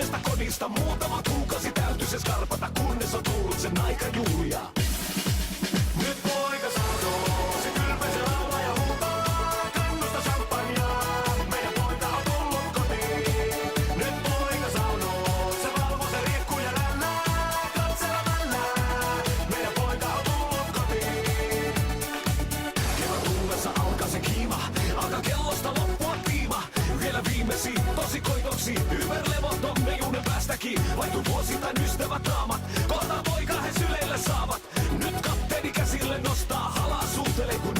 uudesta kodista. Muutama kuukausi täytyy se skarpata, kunnes on tullut sen aika juhlia. Nyt poika sanoo, se kylpee laulaa ja huutaa kannusta champagnea. Meidän poika on tullut kotiin. Nyt poika sanoo, se valvoo se riekkuu ja rännää katselemalla. Meidän poika on tullut kotiin. Kevät tullessa alkaa se kiima, alkaa kellosta loppua tiima. Vielä viimeisiin tosikoitoksiin, yberlevot meijunen päästäkin. Vaihtuu vuosittain ystävät naamat, kohta poika he syleille saavat. Nyt kapteeni käsille nostaa, halaa suutelee kun